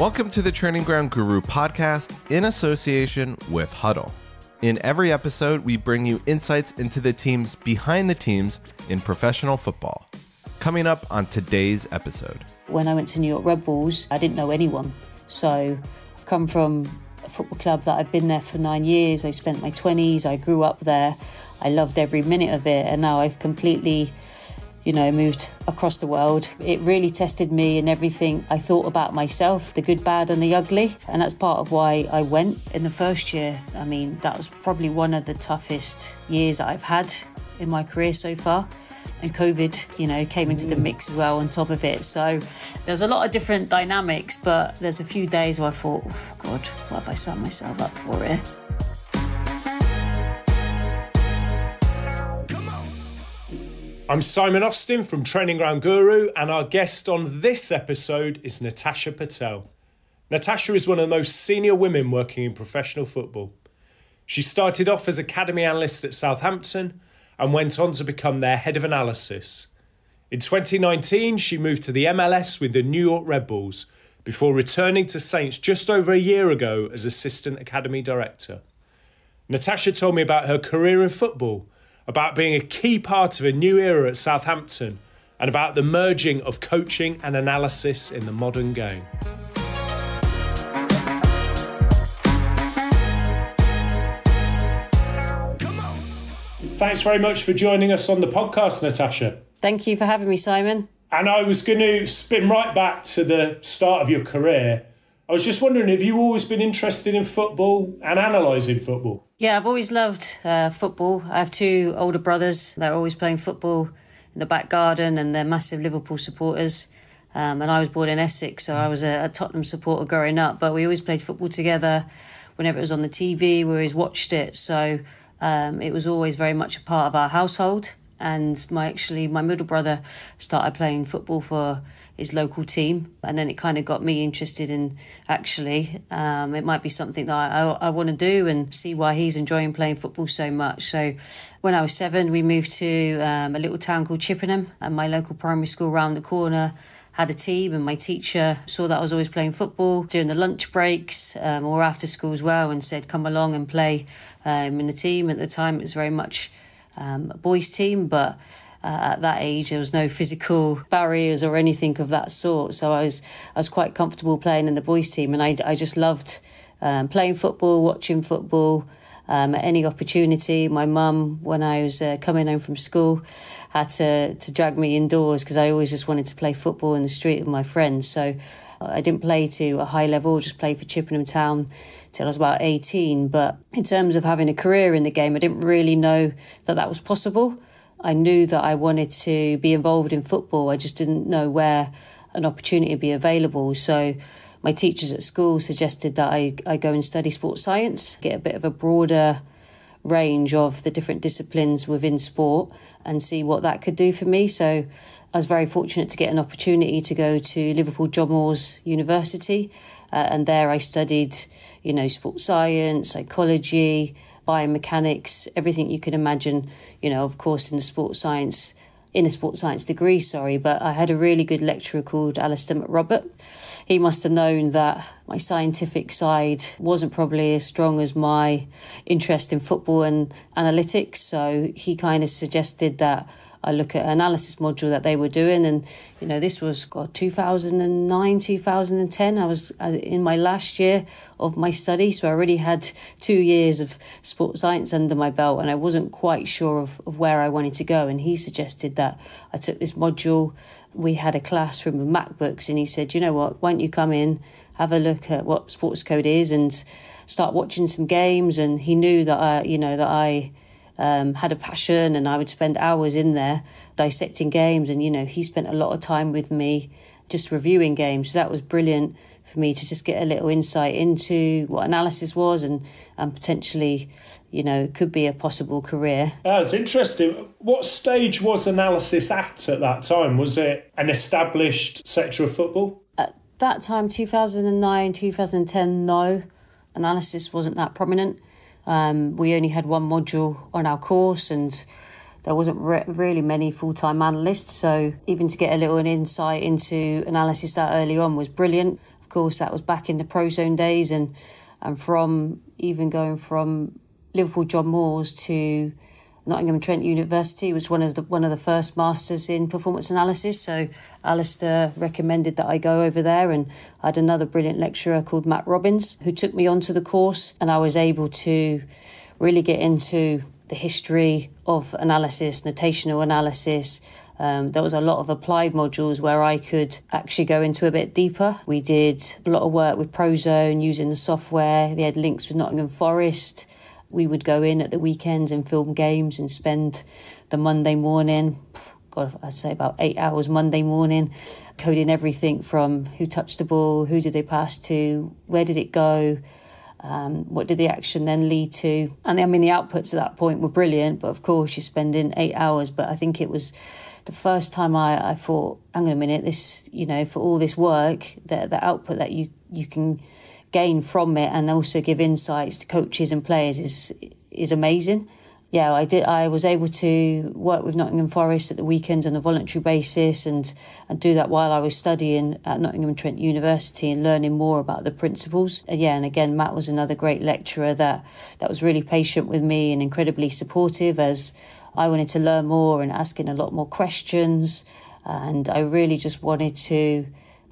Welcome to the Training Ground Guru podcast in association with Hudl. In every episode, we bring you insights into the teams behind the teams in professional football. Coming up on today's episode. When I went to New York Red Bulls, I didn't know anyone. So I've come from a football club that I've been there for 9 years. I spent my 20s. I grew up there. I loved every minute of it. And now I've completely, moved across the world. It really tested me and everything I thought about myself, the good, bad and the ugly. And that's part of why I went. In the first year, that was probably one of the toughest years that I've had in my career so far. And COVID, came into the mix as well on top of it. So there's a lot of different dynamics, but there's a few days where I thought, oh God, what have I signed myself up for here? I'm Simon Austin from Training Ground Guru, and our guest on this episode is Natasha Patel. Natasha is one of the most senior women working in professional football. She started off as Academy Analyst at Southampton and went on to become their head of analysis. In 2019, she moved to the MLS with the New York Red Bulls before returning to Saints just over a year ago as Assistant Academy Director. Natasha told me about her career in football, about being a key part of a new era at Southampton, and about the merging of coaching and analysis in the modern game. Thanks very much for joining us on the podcast, Natasha. Thank you for having me, Simon. And I was going to spin right back to the start of your career. I was just wondering, have you always been interested in football and analysing football? Yeah, I've always loved football. I have two older brothers that are always playing football in the back garden, and they're massive Liverpool supporters. And I was born in Essex, so I was a Tottenham supporter growing up. But we always played football together. Whenever it was on the TV, we always watched it. So it was always very much a part of our household. And my middle brother started playing football for his local team, and then it kind of got me interested in it might be something that I want to do, and see why he's enjoying playing football so much. So when I was 7, we moved to a little town called Chippenham, and my local primary school round the corner had a team, and my teacher saw that I was always playing football during the lunch breaks or after school as well, and said come along and play in the team. At the time it was very much a boys' team, but at that age there was no physical barriers or anything of that sort. So I was quite comfortable playing in the boys' team, and I just loved playing football, watching football at any opportunity. My mum, when I was coming home from school, had to drag me indoors because I always just wanted to play football in the street with my friends. So I didn't play to a high level, just played for Chippenham Town till I was about 18. But in terms of having a career in the game, I didn't really know that was possible. I knew that I wanted to be involved in football. I just didn't know where an opportunity would be available. So my teachers at school suggested that I go and study sports science, get a bit of a broader range of the different disciplines within sport and see what that could do for me. So I was very fortunate to get an opportunity to go to Liverpool John Moores University, and there I studied, sports science, psychology, biomechanics, everything you can imagine, of course in a sports science degree, but I had a really good lecturer called Alistair McRobert. He must have known that my scientific side wasn't probably as strong as my interest in football and analytics, so he kind of suggested that I look at an analysis module that they were doing, and this was 2009, 2010. I was in my last year of my study, so I already had 2 years of sports science under my belt, and I wasn't quite sure of where I wanted to go. And he suggested that I took this module. We had a classroom of MacBooks, and he said, you know what, why don't you come in, have a look at what sports code is, and start watching some games. And he knew that I had a passion, and I would spend hours in there dissecting games, and he spent a lot of time with me just reviewing games. So that was brilliant for me to just get a little insight into what analysis was, and potentially could be a possible career. That's interesting. What stage was analysis at that time? Was it an established sector of football? At that time, 2009, 2010, no, analysis wasn't that prominent. We only had one module on our course, and there wasn't really many full-time analysts. So even to get a little insight into analysis that early on was brilliant. Of course, that was back in the Prozone days, and from even going from Liverpool John Moores to Nottingham Trent University, was one of the first masters in performance analysis. So Alistair recommended that I go over there, and I had another brilliant lecturer called Matt Robbins who took me onto the course, and I was able to really get into the history of analysis, notational analysis. There was a lot of applied modules where I could actually go into a bit deeper. We did a lot of work with Prozone using the software. They had links with Nottingham Forest. We would go in at the weekends and film games and spend the Monday morning, I'd say about 8 hours Monday morning, coding everything from who touched the ball, who did they pass to, where did it go, what did the action then lead to. And I mean, the outputs at that point were brilliant, but of course you're spending 8 hours. But I think it was the first time I thought, hang on a minute, this, for all this work, the output that you can gain from it and also give insights to coaches and players is amazing. Yeah, I was able to work with Nottingham Forest at the weekends on a voluntary basis and do that while I was studying at Nottingham Trent University and learning more about the principles. And again, Matt was another great lecturer that was really patient with me and incredibly supportive as I wanted to learn more and asking a lot more questions. And I really just wanted to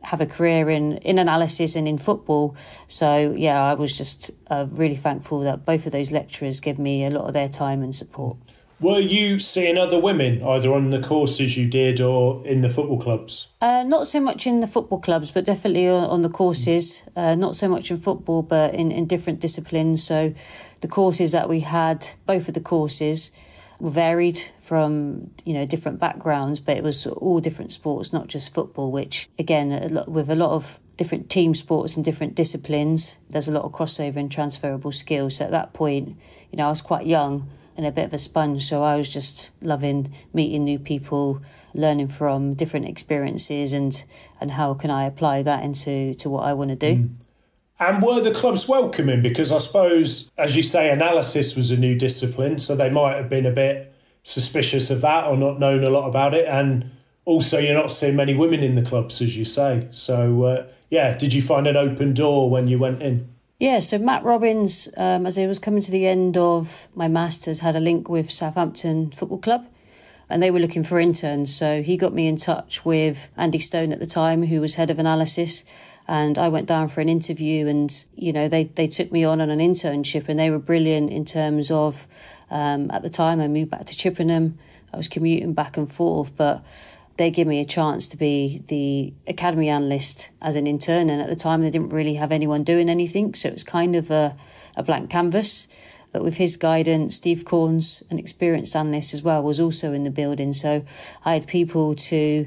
have a career in analysis and in football. So, yeah, I was just really thankful that both of those lecturers gave me a lot of their time and support. Were you seeing other women, either on the courses you did or in the football clubs? Not so much in the football clubs, but definitely on the courses. Not so much in football, but in different disciplines. So the courses that we had, both of the courses, were varied from different backgrounds, but it was all different sports, not just football, which again, with a lot of different team sports and different disciplines, there's a lot of crossover and transferable skills. So at that point, I was quite young and a bit of a sponge, so I was just loving meeting new people, learning from different experiences and how can I apply that into what I want to do. And were the clubs welcoming? Because I suppose, as you say, analysis was a new discipline, so they might have been a bit suspicious of that or not known a lot about it. And also, you're not seeing many women in the clubs, as you say. So, did you find an open door when you went in? Yeah, so Matt Robbins, as I was coming to the end of my Masters, had a link with Southampton Football Club, and they were looking for interns. So he got me in touch with Andy Stone at the time, who was head of analysis. And I went down for an interview and, they took me on an internship and they were brilliant in terms of, at the time I moved back to Chippenham. I was commuting back and forth, but they gave me a chance to be the Academy Analyst as an intern. And at the time they didn't really have anyone doing anything. So it was kind of a blank canvas. But with his guidance, Steve Corns, an experienced analyst as well, was also in the building. So I had people to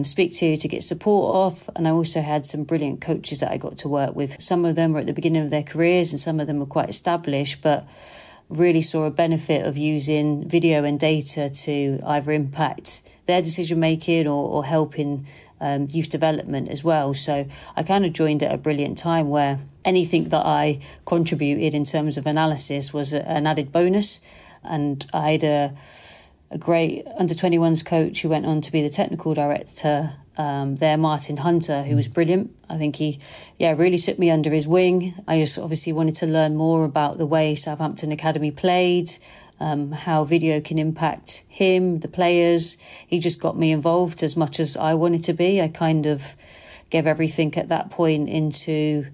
speak to get support off, and I also had some brilliant coaches that I got to work with. Some of them were at the beginning of their careers and some of them were quite established, but really saw a benefit of using video and data to either impact their decision making or help in youth development as well. So I kind of joined at a brilliant time where anything that I contributed in terms of analysis was an added bonus. And I had a great under-21s coach who went on to be the technical director there, Martin Hunter, who was brilliant. I think he really took me under his wing. I just obviously wanted to learn more about the way Southampton Academy played, how video can impact him, the players. He just got me involved as much as I wanted to be. I kind of gave everything at that point into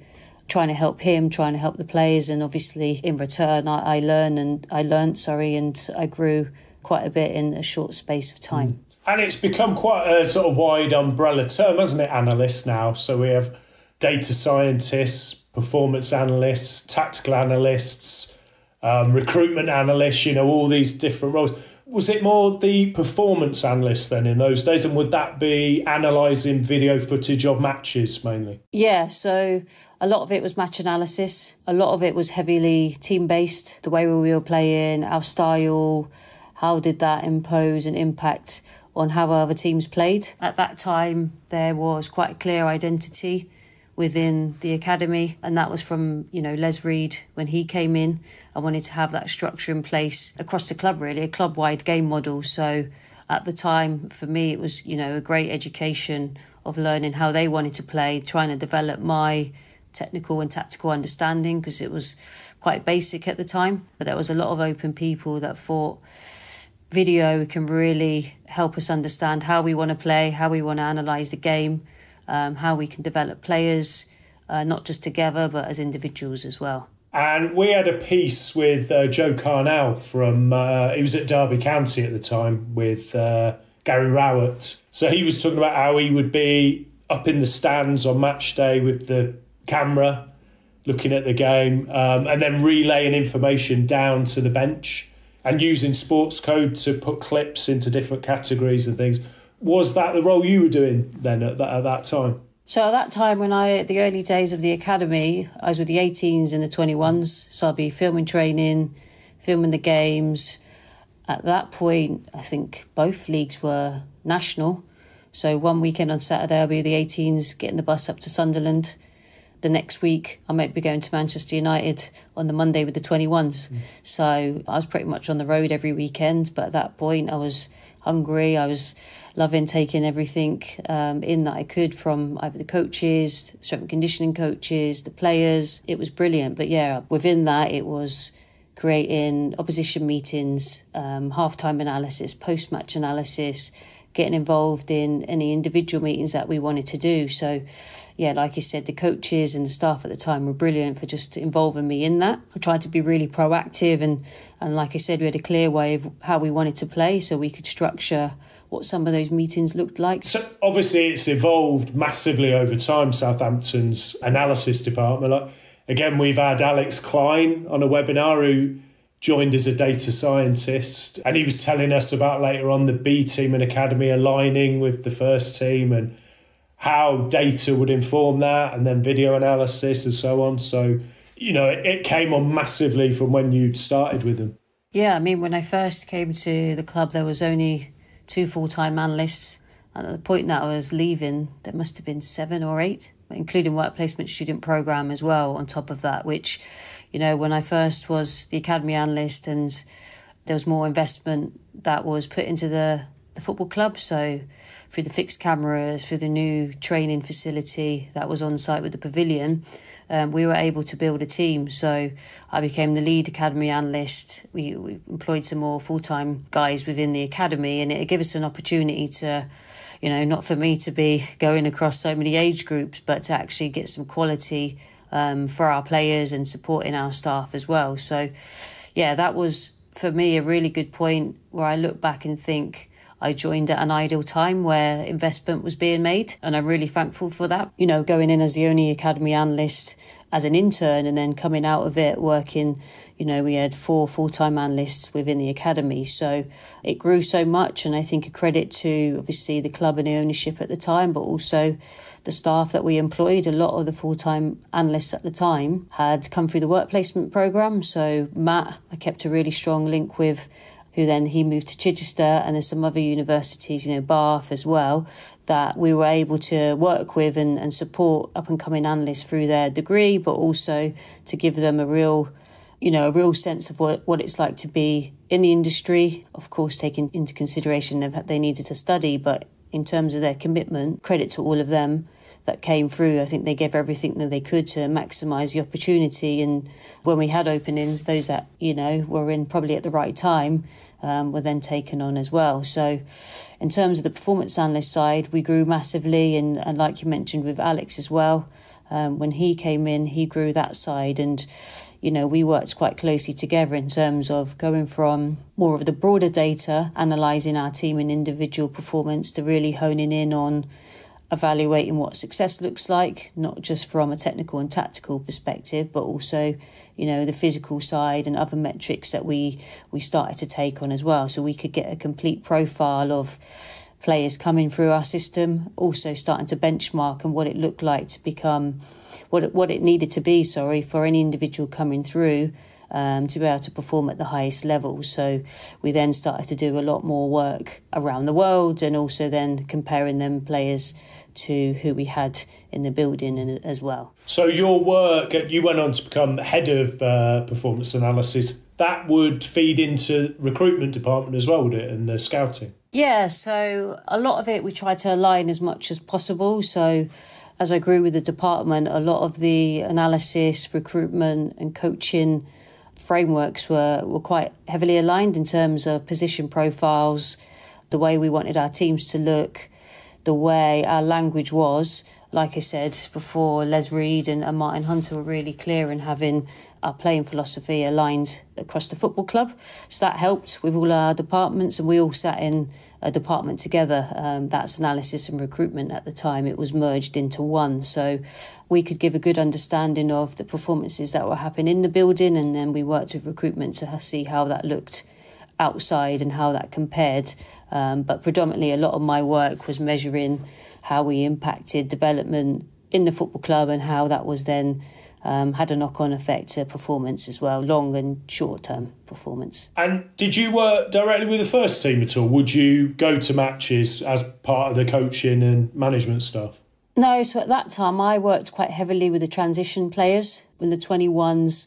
trying to help him, trying to help the players, and obviously in return I learned and I grew quite a bit in a short space of time. And it's become quite a sort of wide umbrella term, hasn't it, analysts now? So we have data scientists, performance analysts, tactical analysts, recruitment analysts, all these different roles. Was it more the performance analyst then in those days? And would that be analysing video footage of matches mainly? Yeah, so a lot of it was match analysis. A lot of it was heavily team-based, the way we were playing, our style, how did that impose and impact on how other teams played. At that time, there was quite a clear identity within the academy, and that was from, Les Reed when he came in. I wanted to have that structure in place across the club, really, a club-wide game model. So at the time, for me, it was, a great education of learning how they wanted to play, trying to develop my technical and tactical understanding, because it was quite basic at the time. But there was a lot of open people that thought video can really help us understand how we want to play, how we want to analyse the game, how we can develop players, not just together, but as individuals as well. And we had a piece with Joe Carnell from, he was at Derby County at the time with Gary Rowett. So he was talking about how he would be up in the stands on match day with the camera, looking at the game, and then relaying information down to the bench and using sports code to put clips into different categories and things. Was that the role you were doing then at that time? So at that time, the early days of the academy, I was with the 18s and the 21s. So I'd be filming training, filming the games. At that point, I think both leagues were national. So one weekend on Saturday, I'll be with the 18s, getting the bus up to Sunderland. The next week, I might be going to Manchester United on the Monday with the 21s. So I was pretty much on the road every weekend. But at that point, I was hungry. I was loving taking everything in that I could from either the coaches, strength and conditioning coaches, the players. It was brilliant. But yeah, within that, it was creating opposition meetings, halftime analysis, post-match analysis, getting involved in any individual meetings that we wanted to do. So yeah, like you said, the coaches and the staff at the time were brilliant for just involving me in that. I tried to be really proactive and like I said, we had a clear way of how we wanted to play, so we could structure what some of those meetings looked like. So obviously it's evolved massively over time, Southampton's analysis department. Like, again, we've had Alex Klein on a webinar who joined as a data scientist, and he was telling us about later on the B team and academy aligning with the first team and how data would inform that, and then video analysis and so on. So, you know, it came on massively from when you'd started with them. Yeah, I mean, when I first came to the club, there was only 2 full-time analysts. And at the point that I was leaving, there must have been 7 or 8, including work placement student programme as well on top of that, which, you know, when I first was the Academy Analyst and there was more investment that was put into the football club. So through the fixed cameras, through the new training facility that was on site with the pavilion, we were able to build a team. So I became the lead Academy Analyst. We employed some more full-time guys within the academy, and it gave us an opportunity to, you know, not for me to be going across so many age groups, but to actually get some quality for our players and supporting our staff as well. So yeah, that was for me a really good point where I look back and think I joined at an ideal time where investment was being made, and I'm really thankful for that. You know, going in as the only Academy Analyst as an intern and then coming out of it working, you know, we had 4 full-time analysts within the academy. So it grew so much, and I think a credit to obviously the club and the ownership at the time, but also the staff that we employed. A lot of the full-time analysts at the time had come through the work placement programme. So Matt, I kept a really strong link with, who then he moved to Chichester, and there's some other universities, you know, Bath as well, that we were able to work with and support up-and-coming analysts through their degree, but also to give them a real sense of what it's like to be in the industry. Of course, taking into consideration that they needed to study, but in terms of their commitment, credit to all of them that came through. I think they gave everything that they could to maximise the opportunity. And when we had openings, those that, you know, were in probably at the right time were then taken on as well. So in terms of the performance analyst side, we grew massively. And like you mentioned with Alex as well, when he came in, he grew that side. And, you know, we worked quite closely together in terms of going from more of the broader data, analysing our team and individual performance, to really honing in on evaluating what success looks like, not just from a technical and tactical perspective, but also, you know, the physical side and other metrics that we started to take on as well. So we could get a complete profile of players coming through our system, also starting to benchmark and what it looked like to become, what it needed to be, for any individual coming through to be able to perform at the highest level. So we then started to do a lot more work around the world, and also then comparing them players to who we had in the building as well. So your work, you went on to become head of performance analysis. That would feed into recruitment department as well, would it, and the scouting? Yeah, so a lot of it we try to align as much as possible. So as I grew with the department, a lot of the analysis, recruitment and coaching frameworks were quite heavily aligned in terms of position profiles, the way we wanted our teams to look, the way our language was. Like I said before, Les Reed and Martin Hunter were really clear in having our playing philosophy aligned across the football club. So that helped with all our departments, and we all sat in a department together. That's analysis and recruitment at the time. It was merged into one. So we could give a good understanding of the performances that were happening in the building, and then we worked with recruitment to see how that looked outside and how that compared. But predominantly a lot of my work was measuring how we impacted development in the football club and how that was then had a knock-on effect to performance as well, long and short-term performance. And did you work directly with the first team at all? Would you go to matches as part of the coaching and management staff? No, so at that time I worked quite heavily with the transition players. When the 21s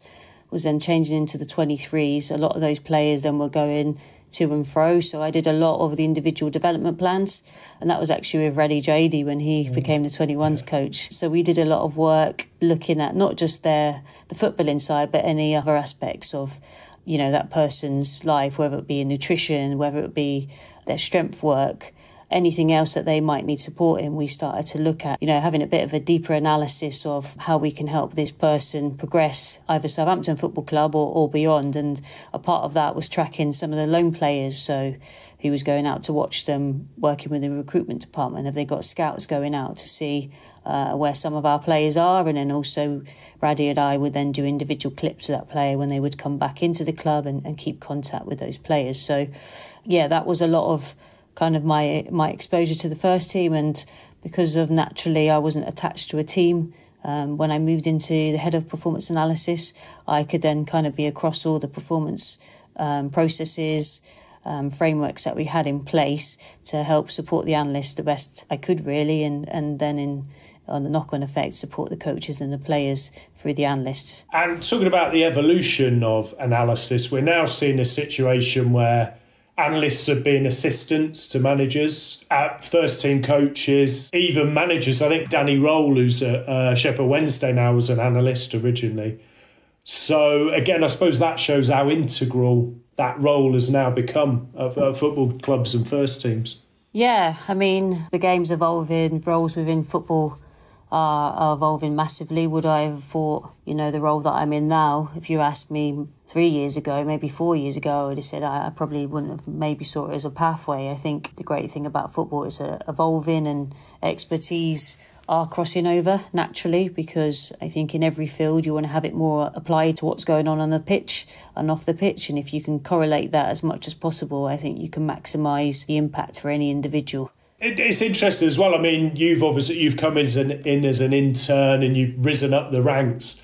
was then changing into the 23s, a lot of those players then were going to and fro. So I did a lot of the individual development plans, and that was actually with Reddy Jady when he became the 21s coach. So we did a lot of work looking at not just the footballing side, but any other aspects of, you know, that person's life, whether it be in nutrition, whether it be their strength work, anything else that they might need support in. We started to look at, you know, having a bit of a deeper analysis of how we can help this person progress either Southampton Football Club or beyond. And a part of that was tracking some of the loan players. So who was going out to watch them, working with the recruitment department. Have they got scouts going out to see where some of our players are? And then also Raddy and I would then do individual clips of that player when they would come back into the club and keep contact with those players. So yeah, that was a lot of kind of my exposure to the first team. And because of naturally I wasn't attached to a team, when I moved into the head of performance analysis, I could then kind of be across all the performance processes, frameworks that we had in place to help support the analysts the best I could really, and then on the knock-on effect, support the coaches and the players through the analysts. And talking about the evolution of analysis, we're now seeing a situation where analysts have been assistants to managers, first-team coaches, even managers. I think Danny Roll, who's at Sheffield Wednesday now, was an analyst originally. So, again, I suppose that shows how integral that role has now become of football clubs and first teams. Yeah, I mean, the game's evolving, roles within football are evolving massively. Would I have thought, you know, the role that I'm in now, if you asked me 3 years ago, maybe 4 years ago, I would have said I probably wouldn't have maybe saw it as a pathway. I think the great thing about football is evolving, and expertise are crossing over naturally, because I think in every field you want to have it more applied to what's going on the pitch and off the pitch. And if you can correlate that as much as possible, I think you can maximise the impact for any individual. It's interesting as well. I mean, you've come in as an intern and you've risen up the ranks.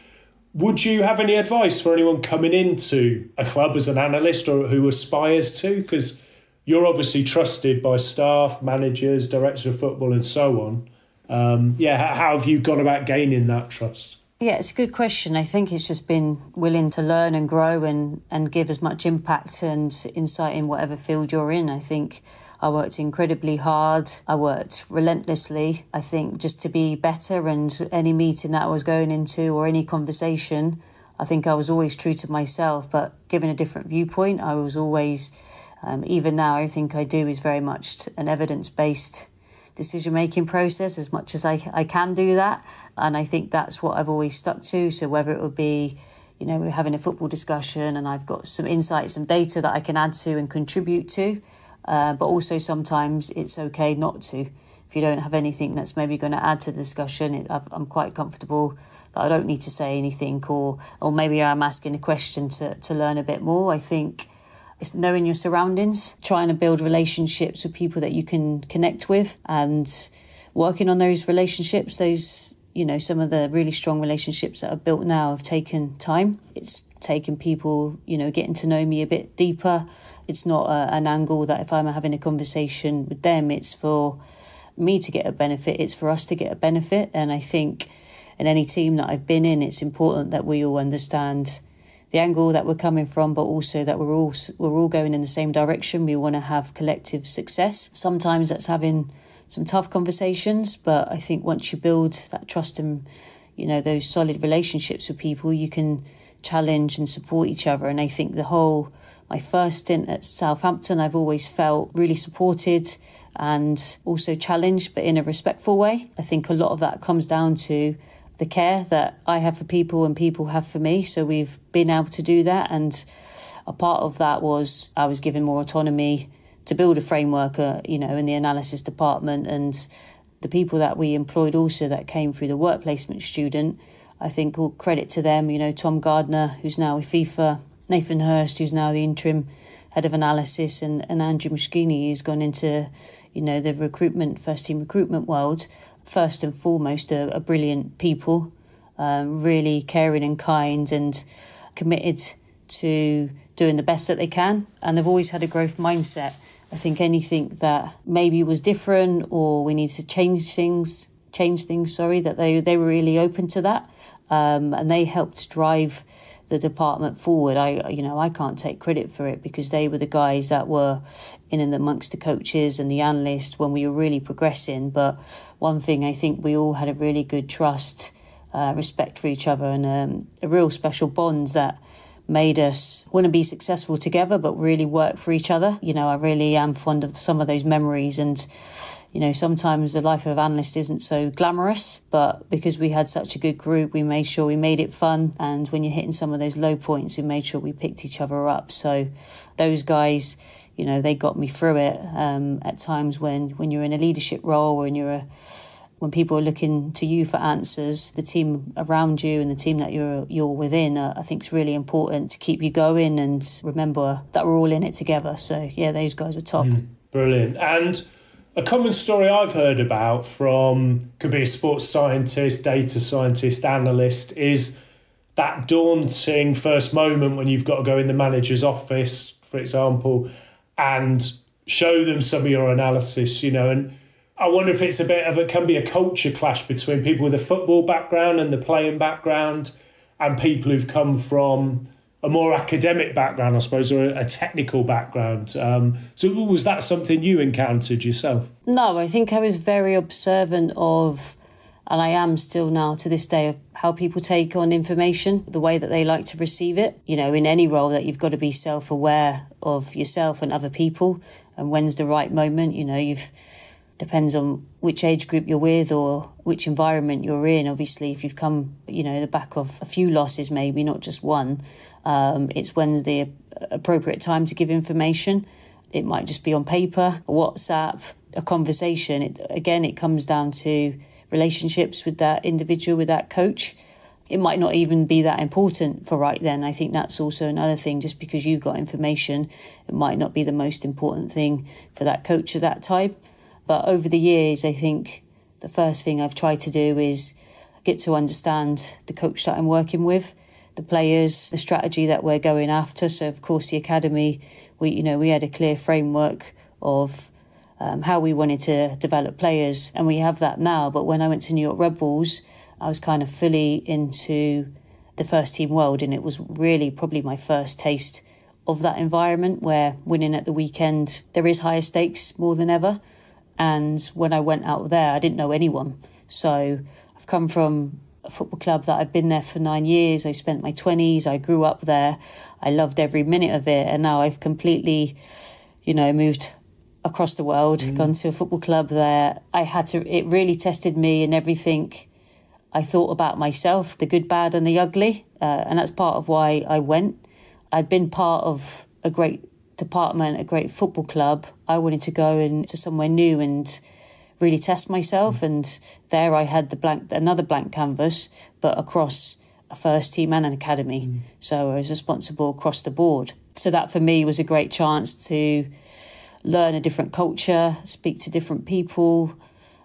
Would you have any advice for anyone coming into a club as an analyst or who aspires to? Because you're obviously trusted by staff, managers, directors of football and so on. How have you gone about gaining that trust? Yeah, it's a good question. I think it's just been willing to learn and grow and give as much impact and insight in whatever field you're in. I think I worked incredibly hard. I worked relentlessly, I think, just to be better. And any meeting that I was going into or any conversation, I think I was always true to myself, but given a different viewpoint, I was always, even now, everything I do is very much an evidence-based decision-making process, as much as I can do that. And I think that's what I've always stuck to. So whether it would be, you know, we're having a football discussion and I've got some insights, some data that I can add to and contribute to, but also sometimes it's okay not to. If you don't have anything that's maybe going to add to the discussion, I'm quite comfortable that I don't need to say anything, or maybe I'm asking a question to learn a bit more. I think it's knowing your surroundings, trying to build relationships with people that you can connect with, and working on those relationships. Those, you know, some of the really strong relationships that I've built now have taken time. It's taken people, you know, getting to know me a bit deeper. It's not an angle that if I'm having a conversation with them, it's for me to get a benefit. It's for us to get a benefit. And I think in any team that I've been in, it's important that we all understand the angle that we're coming from, but also that we're all going in the same direction. We want to have collective success. Sometimes that's having some tough conversations, but I think once you build that trust and, those solid relationships with people, you can challenge and support each other. And I think my first stint at Southampton, I've always felt really supported and also challenged, but in a respectful way. I think a lot of that comes down to the care that I have for people and people have for me. So we've been able to do that. And a part of that was I was given more autonomy to build a framework, in the analysis department. And the people that we employed also that came through the work placement student, I think all credit to them, Tom Gardner, who's now with FIFA, Nathan Hurst, who's now the interim head of analysis, and Andrew Moschini, who's gone into, the first team recruitment world. First and foremost, are brilliant people, really caring and kind and committed to doing the best that they can. And they've always had a growth mindset. I think anything that maybe was different or we need to change things, that they were really open to that. And they helped drive the department forward. I can't take credit for it because they were the guys that were in and amongst the coaches and the analysts when we were really progressing. But one thing, I think we all had a really good trust, respect for each other, and a real special bond that made us want to be successful together but really work for each other. I really am fond of some of those memories, and sometimes the life of analyst isn't so glamorous, but because we had such a good group, we made sure we made it fun. And when you're hitting some of those low points, we made sure we picked each other up. So those guys, they got me through it. At times when you're in a leadership role or when people are looking to you for answers, the team around you and the team that you're within, I think it's really important to keep you going and remember that we're all in it together. So yeah, those guys were top. Brilliant. And a common story I've heard about could be a sports scientist, data scientist, analyst, is that daunting first moment when you've got to go in the manager's office, for example, and show them some of your analysis, and I wonder if it can be a culture clash between people with a football background and the playing background and people who've come from a more academic background, I suppose, or a technical background. So was that something you encountered yourself? No, I think I was very observant of, and I am still now to this day, of how people take on information, the way that they like to receive it. In any role that you've got to be self-aware of yourself and other people and when's the right moment. Depends on which age group you're with or which environment you're in. Obviously, if you've come, the back of a few losses, maybe not just one, it's when's the appropriate time to give information. It might just be on paper, a WhatsApp, a conversation. It comes down to relationships with that individual, with that coach. It might not even be that important for right then. I think that's also another thing. Just because you've got information, it might not be the most important thing for that coach at that time. But over the years, I think the first thing I've tried to do is get to understand the coach that I'm working with, the players, the strategy that we're going after. So, of course, the academy, we had a clear framework of how we wanted to develop players, and we have that now. But when I went to New York Red Bulls, I was kind of fully into the first team world, and it was really probably my first taste of that environment where winning at the weekend, there is higher stakes more than ever. And when I went out there, I didn't know anyone. So I've come from a football club that I've been there for 9 years. I spent my 20s. I grew up there. I loved every minute of it. And now I've completely, moved across the world, gone to a football club there. It really tested me in everything I thought about myself, the good, bad and the ugly. And that's part of why I went. I'd been part of a great department, a great football club. I wanted to go into somewhere new and really test myself. And there I had another blank canvas, but across a first team and an academy. So I was responsible across the board. So that for me was a great chance to learn a different culture, speak to different people,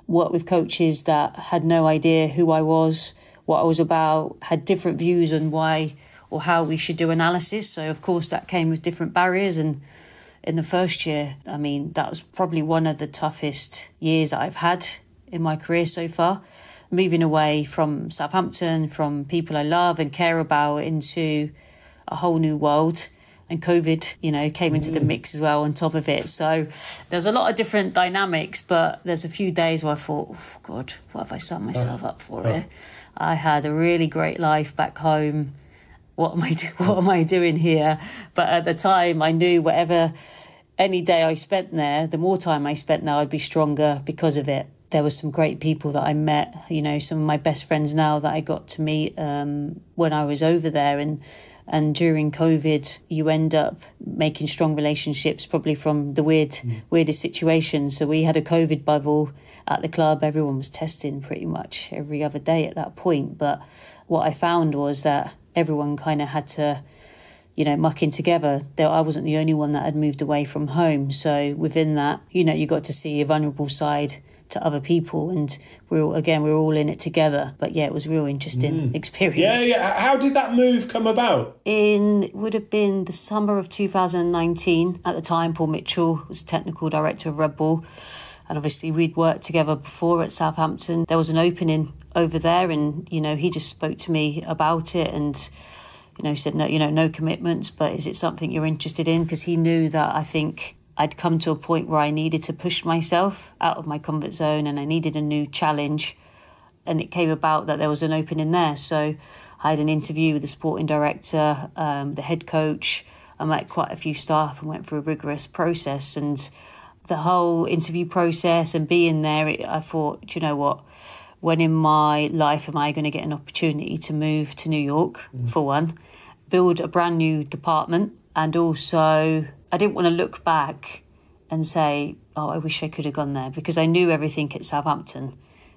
work with coaches that had no idea who I was, what I was about, had different views on why or how we should do analysis. So, of course, that came with different barriers. And in the first year, that was probably one of the toughest years that I've had in my career so far. Moving away from Southampton, from people I love and care about, into a whole new world. And COVID, came into the mix as well on top of it. So there's a lot of different dynamics, but there's a few days where I thought, oh, God, what have I signed myself up for here? I had a really great life back home. What am I doing here? But at the time, I knew any day I spent there, the more time I spent there, I'd be stronger because of it. There were some great people that I met, some of my best friends now that I got to meet when I was over there. And during COVID, you end up making strong relationships, probably from the weirdest situations. So we had a COVID bubble at the club. Everyone was testing pretty much every other day at that point. But what I found was that everyone kind of had to, muck in together. I wasn't the only one that had moved away from home. So within that, you got to see a vulnerable side to other people, and we're all in it together. But yeah, it was a real interesting experience. Yeah. How did that move come about? It would have been the summer of 2019. At the time, Paul Mitchell was technical director of Red Bull, and obviously we'd worked together before at Southampton. There was an opening over there, and he just spoke to me about it, and said no commitments, but is it something you're interested in? Because he knew that I think I'd come to a point where I needed to push myself out of my comfort zone and I needed a new challenge. And it came about that there was an opening there. So I had an interview with the sporting director, the head coach. I met quite a few staff and went through a rigorous process. And the whole interview process and being there, I thought, do you know what? When in my life am I going to get an opportunity to move to New York, for one, build a brand new department, and also I didn't want to look back and say, oh, I wish I could have gone there, because I knew everything at Southampton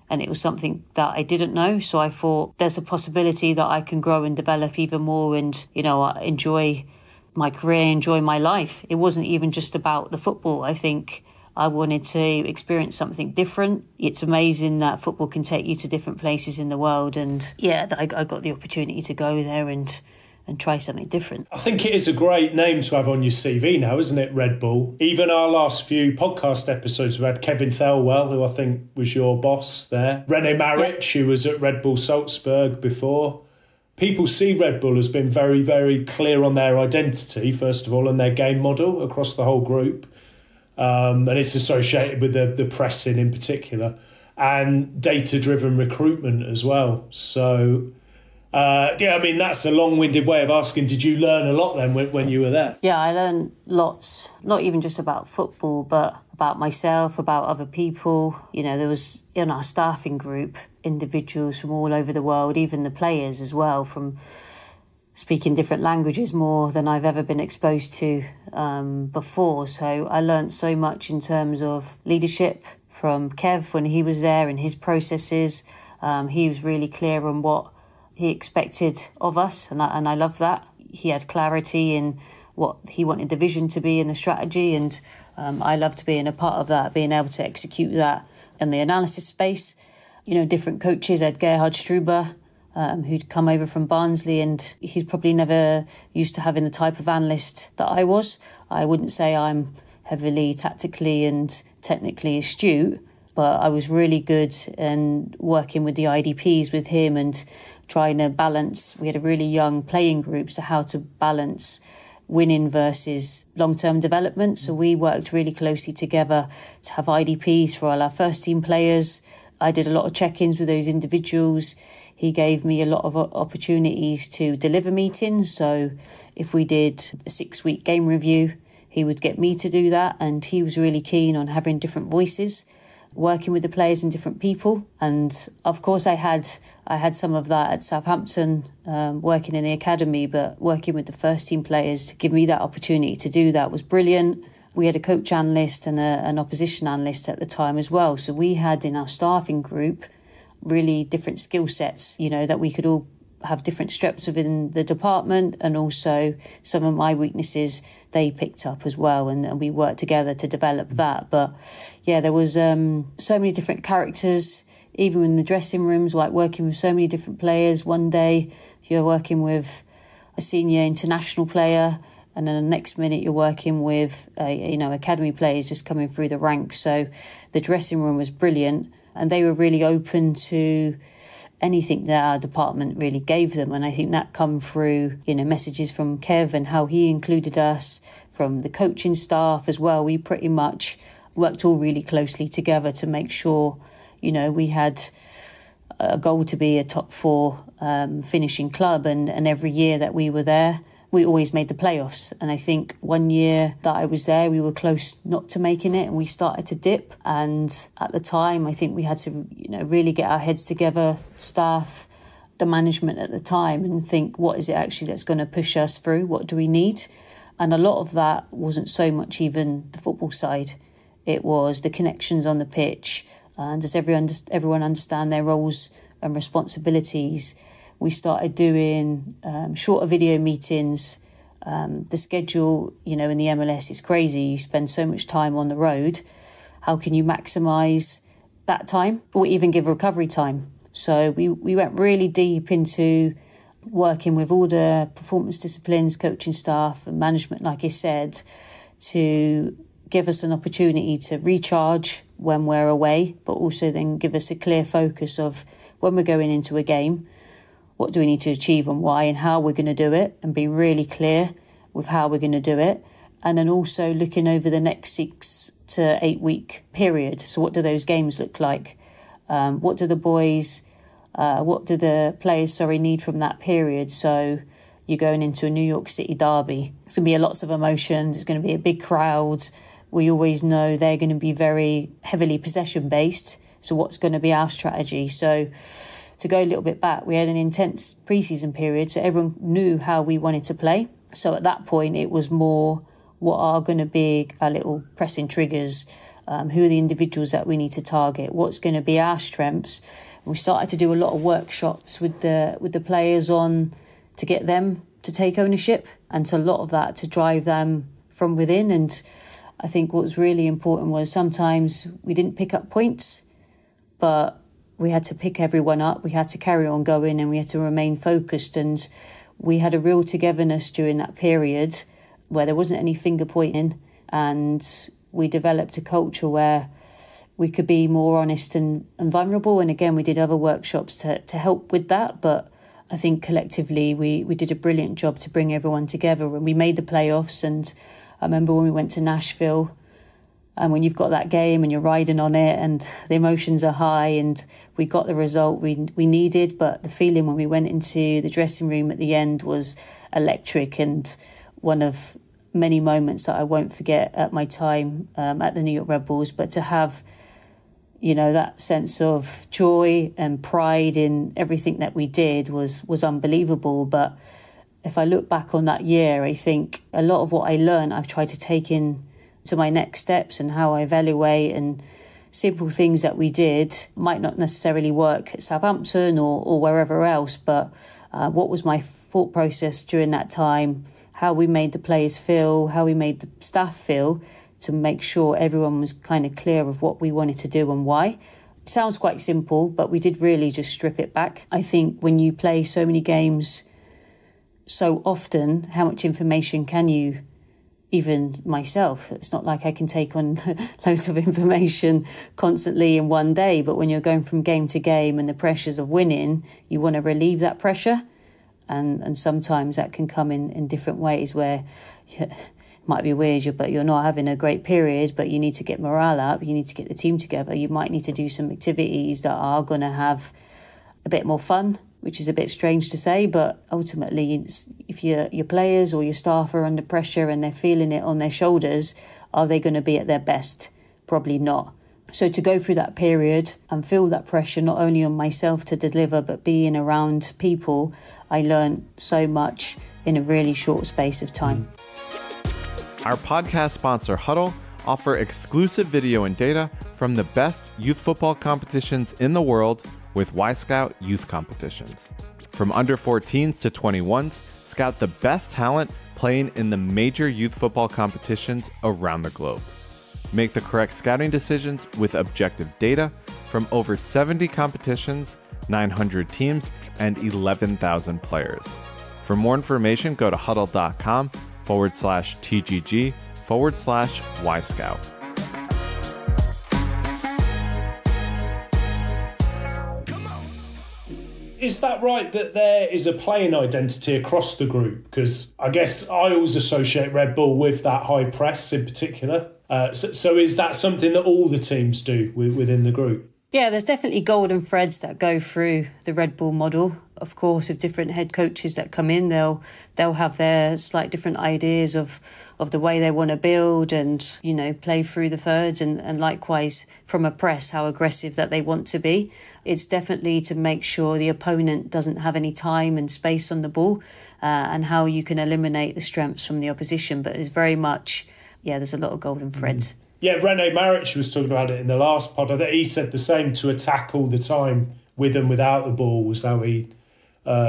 and it was something that I didn't know. So I thought there's a possibility that I can grow and develop even more and, enjoy my career, enjoy my life. It wasn't even just about the football. I think I wanted to experience something different. It's amazing that football can take you to different places in the world. And yeah, I got the opportunity to go there and try something different. I think it is a great name to have on your CV now, isn't it, Red Bull? Even our last few podcast episodes, we had Kevin Thelwell, who I think was your boss there. René Maric, who was at Red Bull Salzburg before. People see Red Bull as being very, very clear on their identity, first of all, and their game model across the whole group. And it's associated with the pressing in particular and data-driven recruitment as well. So... that's a long-winded way of asking, did you learn a lot then when you were there? Yeah, I learned lots, not even just about football, but about myself, about other people. There was in our staffing group, individuals from all over the world, even the players as well, from speaking different languages more than I've ever been exposed to before. So I learned so much in terms of leadership from Kev when he was there and his processes. He was really clear on what he expected of us, and I love that. He had clarity in what he wanted the vision to be and the strategy, and I loved being a part of that, being able to execute that in the analysis space. Different coaches. I had Gerhard Struber, who'd come over from Barnsley, and he's probably never used to having the type of analyst that I was. I wouldn't say I'm heavily tactically and technically astute, but I was really good in working with the IDPs with him and trying to balance. We had a really young playing group, so how to balance winning versus long-term development. So we worked really closely together to have IDPs for all our first team players. I did a lot of check-ins with those individuals. He gave me a lot of opportunities to deliver meetings. So if we did a 6-week game review, he would get me to do that. And he was really keen on having different voices, working with the players and different people. And of course I had some of that at Southampton, working in the academy, but working with the first team players to give me that opportunity to do that was brilliant. We had a coach analyst and an opposition analyst at the time as well. So we had in our staffing group really different skill sets, that we could all have different strengths within the department, and also some of my weaknesses they picked up as well, and we worked together to develop that. But yeah, there was so many different characters, even in the dressing rooms, like working with so many different players. One day you're working with a senior international player, and then the next minute you're working with academy players just coming through the ranks. So the dressing room was brilliant, and they were really open to anything that our department really gave them. And I think that come through, messages from Kev and how he included us, from the coaching staff as well. We pretty much worked all really closely together to make sure, we had a goal to be a top 4 finishing club. And every year that we were there, we always made the playoffs. And I think one year that I was there, we were close not to making it and we started to dip. And at the time, I think we had to, really get our heads together, staff, the management at the time, and think, what is it actually that's going to push us through? What do we need? And a lot of that wasn't so much even the football side. It was the connections on the pitch. And does everyone understand their roles and responsibilities? We started doing shorter video meetings. The schedule, in the MLS is crazy. You spend so much time on the road. How can you maximise that time or even give recovery time? So we went really deep into working with all the performance disciplines, coaching staff and management, like I said, to give us an opportunity to recharge when we're away, but also then give us a clear focus of when we're going into a game, what do we need to achieve and why and how we're going to do it, and be really clear with how we're going to do it. And then also looking over the next 6 to 8 week period. So what do those games look like? What do the players need from that period? So you're going into a New York City derby. It's going to be lots of emotion. There's going to be a big crowd. We always know they're going to be very heavily possession based. So what's going to be our strategy? So to go a little bit back, we had an intense pre-season period, so everyone knew how we wanted to play. So at that point, it was more what are going to be our little pressing triggers, who are the individuals that we need to target, what's going to be our strengths. And we started to do a lot of workshops with the players on to get them to take ownership, and to a lot of that to drive them from within. And I think what was really important was sometimes we didn't pick up points, but we had to pick everyone up, we had to carry on going, and we had to remain focused. And we had a real togetherness during that period where there wasn't any finger pointing, and we developed a culture where we could be more honest and vulnerable. And again, we did other workshops to help with that. But I think collectively we did a brilliant job to bring everyone together, and we made the playoffs. And I remember when we went to Nashville, and when you've got that game and you're riding on it and the emotions are high, and we got the result we needed, but the feeling when we went into the dressing room at the end was electric, and one of many moments that I won't forget at my time at the New York Red Bulls. But to have, that sense of joy and pride in everything that we did was unbelievable. But if I look back on that year, I think a lot of what I learned, I've tried to take in to my next steps and how I evaluate, and simple things that we did might not necessarily work at Southampton or wherever else, but what was my thought process during that time, how we made the players feel, how we made the staff feel, to make sure everyone was kind of clear of what we wanted to do and why. It sounds quite simple, but we did really just strip it back. I think when you play so many games so often, how much information can you, even myself, it's not like I can take on loads of information constantly in one day, but when you're going from game to game and the pressures of winning, you want to relieve that pressure. And sometimes that can come in different ways, where it might be weird, but you're not having a great period, but you need to get morale up, you need to get the team together. You might need to do some activities that are going to have a bit more fun, which is a bit strange to say, but ultimately, if your players or your staff are under pressure and they're feeling it on their shoulders, are they going to be at their best? Probably not. So to go through that period and feel that pressure, not only on myself to deliver, but being around people, I learned so much in a really short space of time. Our podcast sponsor, Hudl, offer exclusive video and data from the best youth football competitions in the world with Y-Scout youth competitions. From under 14s to 21s, scout the best talent playing in the major youth football competitions around the globe. Make the correct scouting decisions with objective data from over 70 competitions, 900 teams, and 11,000 players. For more information, go to hudl.com/TGG/Y-Scout. Is that right that there is a playing identity across the group? Because I guess I always associate Red Bull with that high press in particular. So is that something that all the teams do within the group? Yeah, there's definitely golden threads that go through the Red Bull model. Of course, with different head coaches that come in, they'll have their slight different ideas of the way they want to build and, you know, play through the thirds and likewise from a press, how aggressive that they want to be. It's definitely to make sure the opponent doesn't have any time and space on the ball and how you can eliminate the strengths from the opposition. But it's very much, there's a lot of golden threads. Yeah, Rene Maric was talking about it in the last pod. I think he said the same, to attack all the time with and without the ball was how he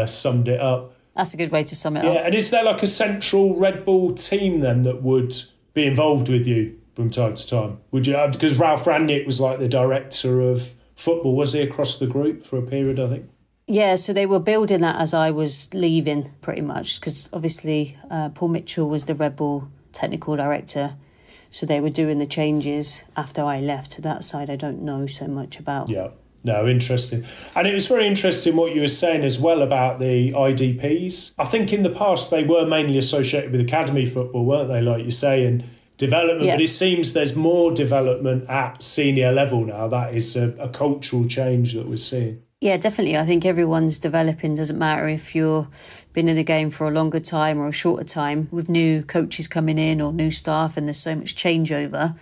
summed it up. That's a good way to sum it up. Yeah, and is there like a central Red Bull team then that would be involved with you from time to time? Would you? Because Ralph Rangnick was like the director of football, was he, across the group for a period, I think? Yeah, so they were building that as I was leaving pretty much because obviously Paul Mitchell was the Red Bull technical director. So they were doing the changes after I left. That side I don't know so much about. Yeah, no, interesting. And it was very interesting what you were saying as well about the IDPs. I think in the past they were mainly associated with academy football, weren't they, like you say, and development. Yeah. But it seems there's more development at senior level now. That is a cultural change that we're seeing. Yeah, definitely. I think everyone's developing. Doesn't matter if you've been in the game for a longer time or a shorter time. With new coaches coming in or new staff and there's so much changeover,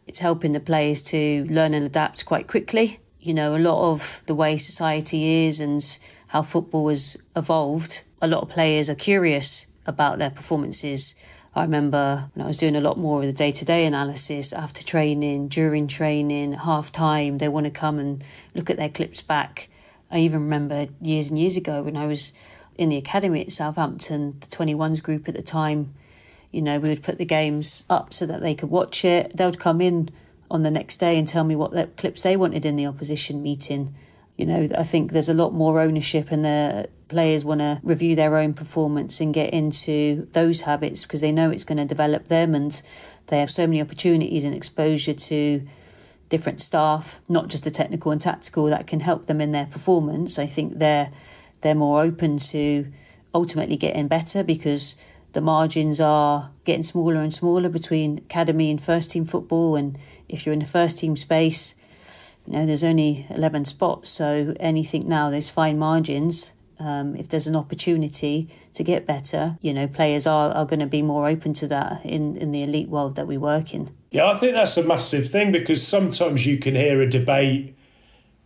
it's helping the players to learn and adapt quite quickly. You know, a lot of the way society is and how football has evolved, a lot of players are curious about their performances. I remember when I was doing a lot more of the day-to-day analysis after training, during training, half-time, they want to come and look at their clips back. I even remember years and years ago when I was in the academy at Southampton, the 21s group at the time, you know, we would put the games up so that they could watch it. They would come in on the next day and tell me what clips they wanted in the opposition meeting. You know, I think there's a lot more ownership and the players want to review their own performance and get into those habits because they know it's going to develop them and they have so many opportunities and exposure to different staff, not just the technical and tactical, that can help them in their performance. I think they're more open to ultimately getting better because the margins are getting smaller and smaller between academy and first team football. And if you're in the first team space, you know, there's only 11 spots. So anything now, there's fine margins. If there's an opportunity to get better, you know, players are going to be more open to that in the elite world that we work in. Yeah, I think that's a massive thing because sometimes you can hear a debate,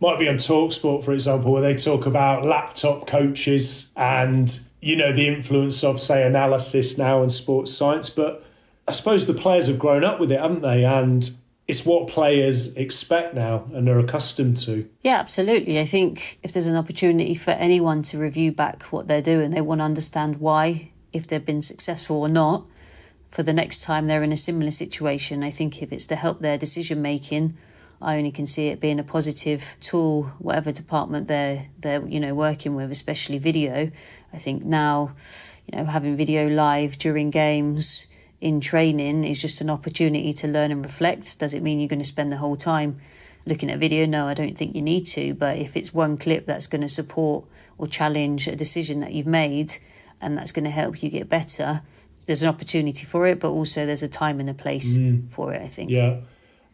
might be on TalkSport, for example, where they talk about laptop coaches and, you know, the influence of, say, analysis now and sports science. But I suppose the players have grown up with it, haven't they? And it's what players expect now and are accustomed to. Yeah, absolutely. I think if there's an opportunity for anyone to review back what they're doing, they want to understand why, if they've been successful or not, for the next time they're in a similar situation. I think if it's to help their decision making, I only can see it being a positive tool, whatever department they're you know, working with, especially video. I think now, you know, having video live during games in training is just an opportunity to learn and reflect. Does it mean you're going to spend the whole time looking at video? No, I don't think you need to. But if it's one clip that's going to support or challenge a decision that you've made and that's going to help you get better, there's an opportunity for it, but also there's a time and a place for it, I think. Yeah.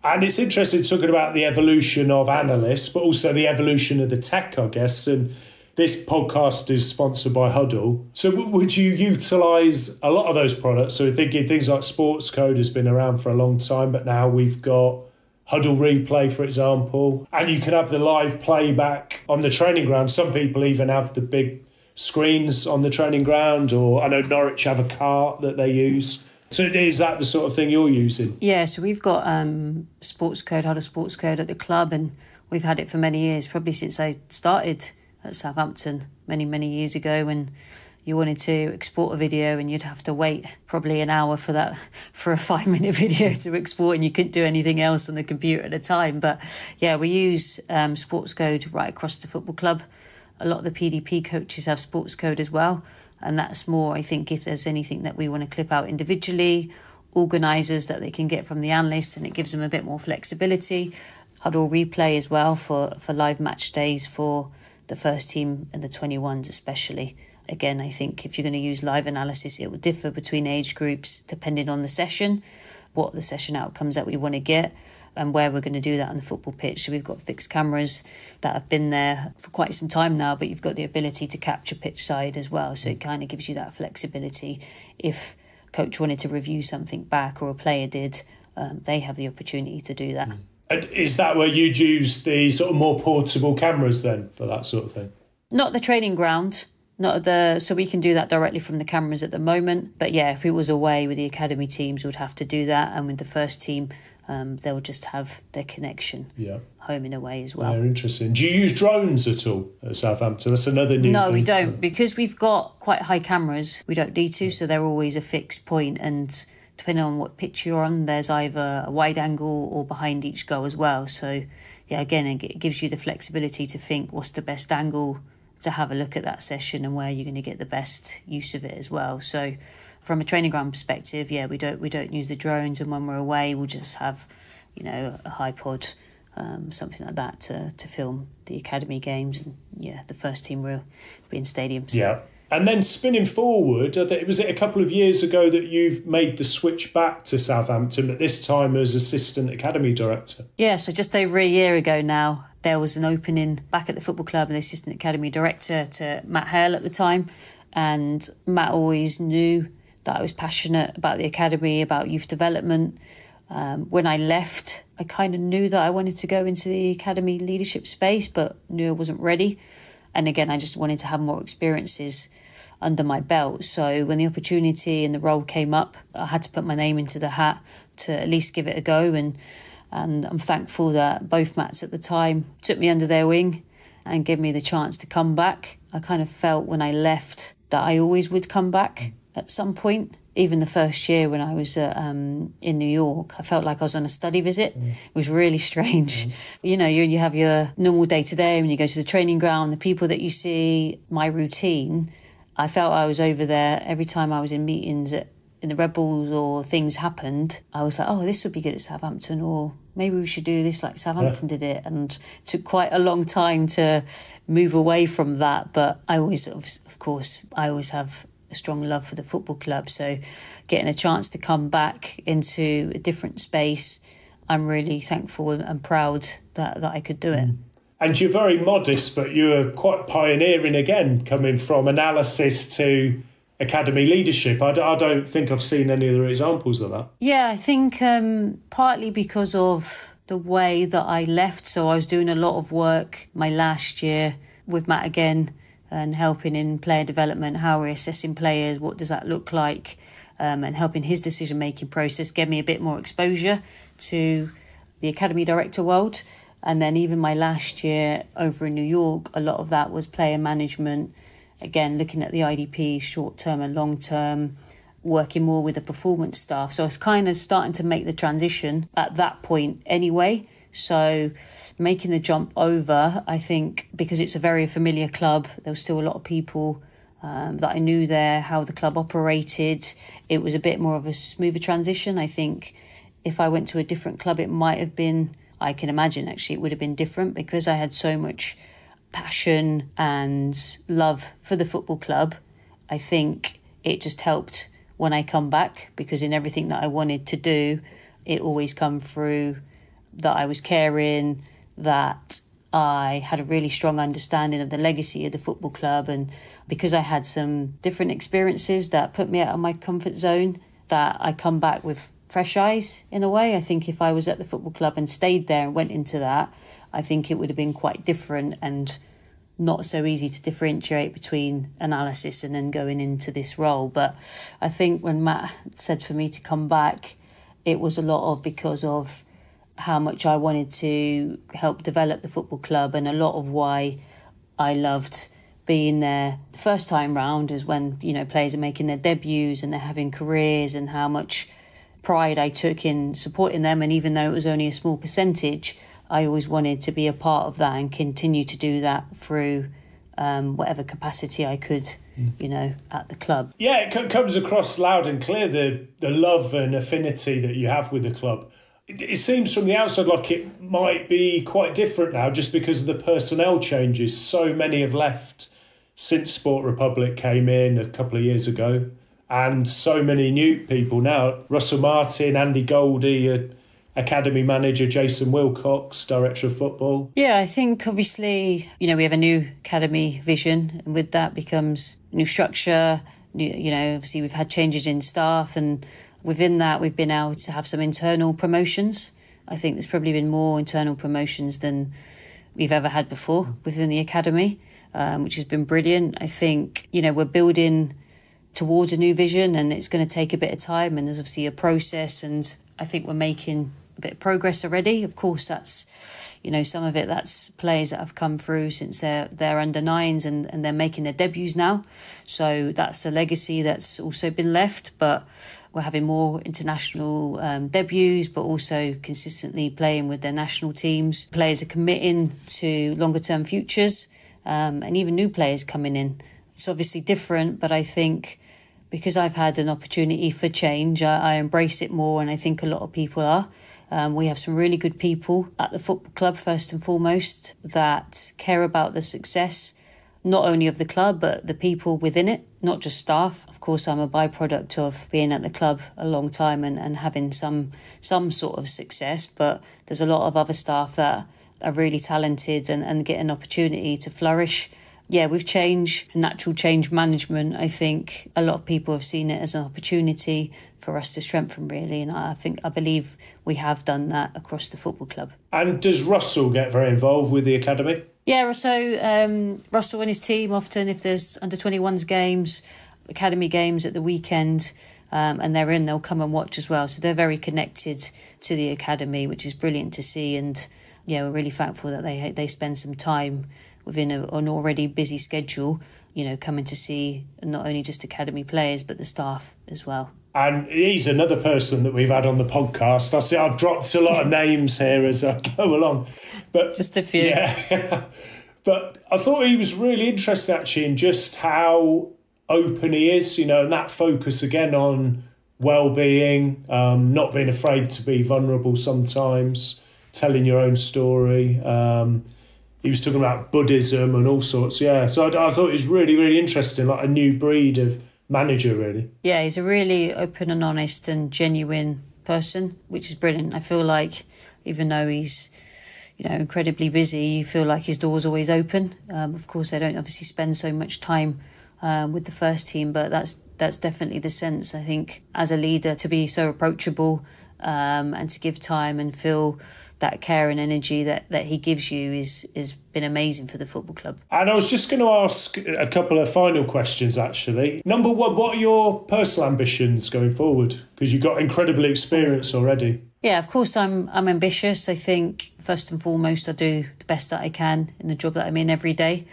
And it's interesting talking about the evolution of analysts, but also the evolution of the tech, I guess. And this podcast is sponsored by Hudl. So would you utilise a lot of those products? So we're thinking things like Sports Code has been around for a long time, but now we've got Hudl Replay, for example. And you can have the live playback on the training ground. Some people even have the big screens on the training ground, or I know Norwich have a cart that they use. So is that the sort of thing you're using? Yeah, so we've got Sports Code, Hudl Sports Code at the club, and we've had it for many years, probably since I started at Southampton many years ago, when you wanted to export a video and you'd have to wait probably an hour for a 5-minute video to export, and you couldn't do anything else on the computer at the time. But yeah, we use Sports Code right across the football club. A lot of the PDP coaches have Sports Code as well, and that's more, I think, if there's anything that we want to clip out individually, organisers that they can get from the analysts, and it gives them a bit more flexibility. Hudl Replay as well for live match days for the first team and the 21s especially. Again, I think if you're going to use live analysis, it will differ between age groups depending on the session, what the session outcomes that we want to get, and where we're going to do that on the football pitch. So we've got fixed cameras that have been there for quite some time now, but you've got the ability to capture pitch side as well. So it kind of gives you that flexibility. If coach wanted to review something back or a player did, they have the opportunity to do that. And is that where you'd use the sort of more portable cameras then for that sort of thing? Not the training ground. So we can do that directly from the cameras at the moment. But yeah, if it was away with the academy teams, we'd have to do that. And with the first team, they'll just have their connection home and away as well. Yeah, interesting. Do you use drones at all at Southampton? That's another new thing. No, we don't. Because we've got quite high cameras, we don't need to. So they're always a fixed point. And depending on what pitch you're on, there's either a wide angle or behind each goal as well. So yeah, again, it gives you the flexibility to think what's the best angle to have a look at that session and where you're going to get the best use of it as well. So from a training ground perspective, yeah, we don't use the drones, and when we're away we'll just have, a high pod, something like that to film the academy games, and yeah, the first team will be in stadiums. Yeah. And then spinning forward, was it a couple of years ago that you've made the switch back to Southampton, but this time as assistant academy director? Yeah, so just over a year ago now, there was an opening back at the football club, and the assistant academy director to Matt Hale at the time. And Matt always knew that I was passionate about the academy, about youth development. When I left, I kind of knew that I wanted to go into the academy leadership space, but knew I wasn't ready. And again, I just wanted to have more experiences under my belt. So when the opportunity and the role came up, I had to put my name into the hat to at least give it a go. And I'm thankful that both Matts at the time took me under their wing and gave me the chance to come back. I kind of felt when I left that I always would come back at some point. Even the first year when I was in New York, I felt like I was on a study visit. It was really strange. You have your normal day-to-day when you go to the training ground, the people that you see, my routine. I felt I was over there every time I was in meetings in the Red Bulls or things happened. I was like, oh, this would be good at Southampton, or maybe we should do this like Southampton did it. And it took quite a long time to move away from that. But I always, of course, have a strong love for the football club. So getting a chance to come back into a different space, I'm really thankful and proud that I could do it. And you're very modest, but you're quite pioneering again, coming from analysis to academy leadership. I don't think I've seen any other examples of that. Yeah, I think partly because of the way that I left. So I was doing a lot of work my last year with Matt again, and helping in player development, how we're assessing players, what does that look like, and helping his decision-making process, gave me a bit more exposure to the academy director world. And then even my last year over in New York, a lot of that was player management, again, looking at the IDP, short-term and long-term, working more with the performance staff. So I was kind of starting to make the transition at that point anyway. So making the jump over, I think, because it's a very familiar club, there was still a lot of people that I knew there, how the club operated. It was a bit more of a smoother transition. I think if I went to a different club, it might have been, I can imagine actually it would have been different, because I had so much passion and love for the football club. I think it just helped when I come back, because in everything that I wanted to do, it always come through that I was caring, that I had a really strong understanding of the legacy of the football club. And because I had some different experiences that put me out of my comfort zone, that I come back with fresh eyes in a way. I think if I was at the football club and stayed there and went into that, I think it would have been quite different and not so easy to differentiate between analysis and then going into this role. But I think when Matt said for me to come back, it was a lot of because of how much I wanted to help develop the football club, and a lot of why I loved being there the first time round is when, players are making their debuts and they're having careers, and how much pride I took in supporting them. And even though it was only a small percentage, I always wanted to be a part of that and continue to do that through whatever capacity I could, at the club. Yeah, it comes across loud and clear, the love and affinity that you have with the club. it seems from the outside like it might be quite different now just because of the personnel changes. So many have left since Sport Republic came in a couple of years ago, and so many new people now. Russell Martin, Andy Goldie, Academy manager Jason Wilcox, director of football. Yeah, I think obviously, we have a new academy vision, and with that becomes new structure. Obviously we've had changes in staff, and within that we've been able to have some internal promotions. I think there's probably been more internal promotions than we've ever had before within the academy, which has been brilliant. I think, we're building towards a new vision, and it's going to take a bit of time, and there's obviously a process, and I think we're making a bit of progress already. Of course, that's, some of it, that's players that have come through since they're under nines and they're making their debuts now. So that's a legacy that's also been left, but we're having more international debuts, but also consistently playing with their national teams. Players are committing to longer term futures, and even new players coming in. It's obviously different, but I think because I've had an opportunity for change, I embrace it more, and I think a lot of people are. We have some really good people at the football club, first and foremost, that care about the success, not only of the club, but the people within it, not just staff. Of course, I'm a byproduct of being at the club a long time and having some sort of success, but there's a lot of other staff that are really talented and get an opportunity to flourish. Yeah, with change, natural change management, I think a lot of people have seen it as an opportunity for us to strengthen, really. And I believe we have done that across the football club. And does Russell get very involved with the academy? Yeah, so Russell and his team often, if there's under-21s games, academy games at the weekend, and they'll come and watch as well. So they're very connected to the academy, which is brilliant to see. And yeah, we're really thankful that they spend some time within an already busy schedule, coming to see not only just academy players, but the staff as well. And he's another person that we've had on the podcast. I see I've dropped a lot of names here as I go along. But just a few. Yeah. But I thought he was really interesting, actually, in just how open he is, and that focus again on well-being, not being afraid to be vulnerable sometimes, telling your own story. He was talking about Buddhism and all sorts, yeah. So I thought it was really, really interesting, like a new breed of manager, really. Yeah, he's a really open and honest and genuine person, which is brilliant. I feel like even though he's, incredibly busy, you feel like his door's always open. Of course, I don't obviously spend so much time with the first team, but that's definitely the sense, I think, as a leader, to be so approachable and to give time and feel that care and energy that he gives you is been amazing for the football club. And I was just going to ask a couple of final questions, actually. Number one, what are your personal ambitions going forward? Because you've got incredible experience already. Yeah, of course, I'm ambitious. I think, first and foremost, I do the best that I can in the job that I'm in every day.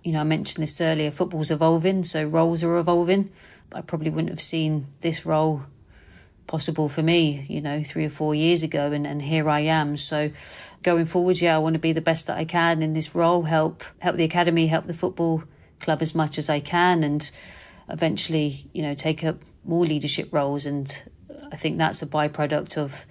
I mentioned this earlier, football's evolving, so roles are evolving. I probably wouldn't have seen this role possible for me, 3 or 4 years ago, and here I am. So going forward, I want to be the best that I can in this role, help the academy, help the football club as much as I can, and eventually, take up more leadership roles. And I think that's a byproduct of,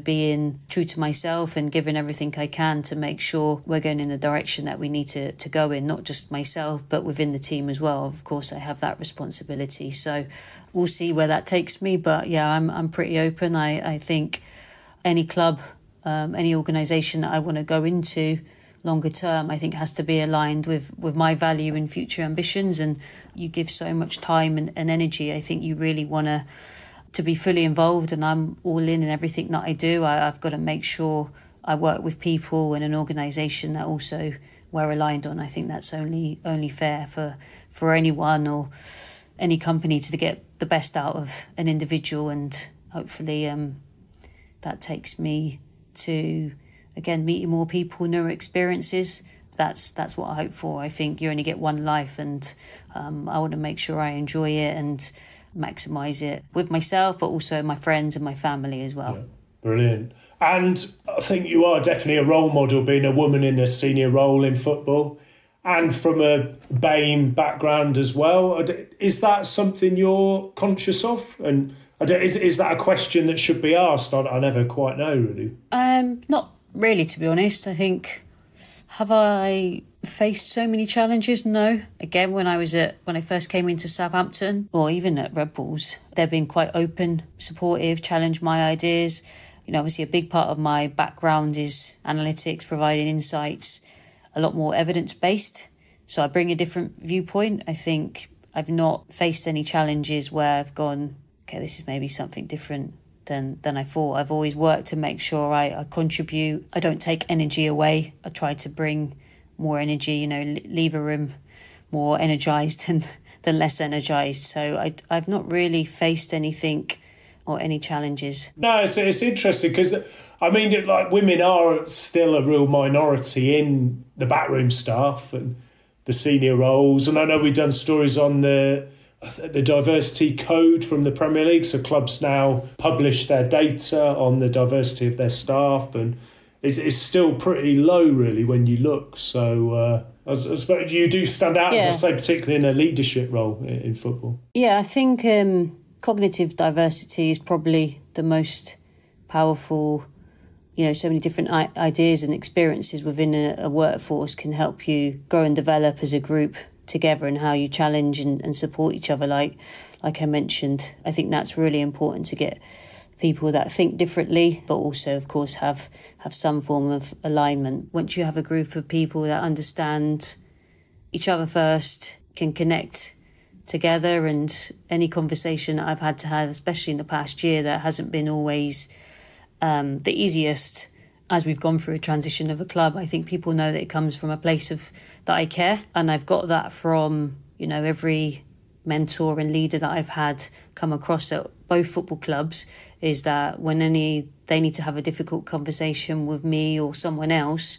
being true to myself and giving everything I can to make sure we're going in the direction that we need to go in, not just myself, but within the team as well. Of course, I have that responsibility. So we'll see where that takes me. But yeah, I'm pretty open. I think any club, any organisation that I want to go into longer term, I think has to be aligned with my value and future ambitions. And you give so much time and energy. I think you really want to be fully involved, and I'm all in everything that I do. I've got to make sure I work with people in an organisation that also we're aligned on. I think that's only fair for anyone or any company to get the best out of an individual, and hopefully that takes me to, again, meeting more people, newer experiences. That's what I hope for. I think you only get one life, and I want to make sure I enjoy it and maximise it with myself, but also my friends and my family as well. Yeah, brilliant. And I think you are definitely a role model, being a woman in a senior role in football, and from a BAME background as well. Is that something you're conscious of? And Is that a question that should be asked? I never quite know, really. Not really, to be honest. I think, have I faced so many challenges? No. Again, when I first came into Southampton, or even at Red Bulls, they've been quite open, supportive, challenged my ideas. Obviously a big part of my background is analytics, providing insights, a lot more evidence-based. So I bring a different viewpoint. I think I've not faced any challenges where I've gone, okay, this is maybe something different than I thought. I've always worked to make sure I contribute. I don't take energy away. I try to bring more energy, leave a room more energised than less energised. So I've not really faced anything or any challenges. No, it's interesting because, women are still a real minority in the backroom staff and the senior roles. And I know we've done stories on the diversity code from the Premier League. So clubs now publish their data on the diversity of their staff, and it's still pretty low, really, when you look. So I suppose you do stand out, as I say, particularly in a leadership role in football. Yeah, I think cognitive diversity is probably the most powerful. So many different ideas and experiences within a workforce can help you grow and develop as a group together, and how you challenge and support each other. Like I mentioned, I think that's really important to get people that think differently, but also, of course, have some form of alignment. Once you have a group of people that understand each other first, can connect together, and any conversation that I've had to have, especially in the past year, that hasn't been always the easiest as we've gone through a transition of a club. I think people know that it comes from a place of that I care, and I've got that from every mentor and leader that I've had come across at both football clubs, is that when they need to have a difficult conversation with me or someone else,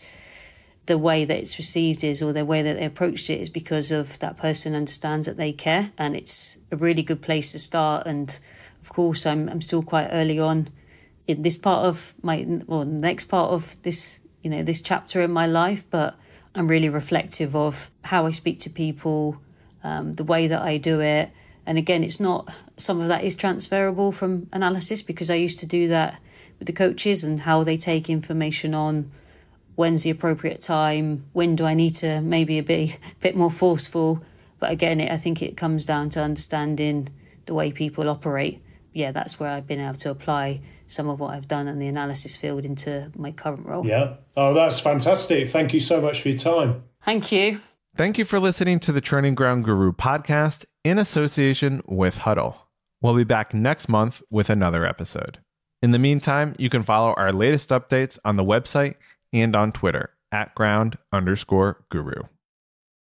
the way that it's received is, or the way that they approached it, is because of that person understands that they care, and it's a really good place to start. And of course, I'm still quite early on in this part of next part of this, this chapter in my life, but I'm really reflective of how I speak to people, the way that I do it. And again, it's not, some of that is transferable from analysis, because I used to do that with the coaches and how they take information on. When's the appropriate time? When do I need to maybe be a bit more forceful? But again, I think it comes down to understanding the way people operate. Yeah, that's where I've been able to apply some of what I've done in the analysis field into my current role. Yeah. Oh, that's fantastic. Thank you so much for your time. Thank you. Thank you for listening to the Training Ground Guru podcast in association with Hudl. We'll be back next month with another episode. In the meantime, you can follow our latest updates on the website and on Twitter @ground_guru.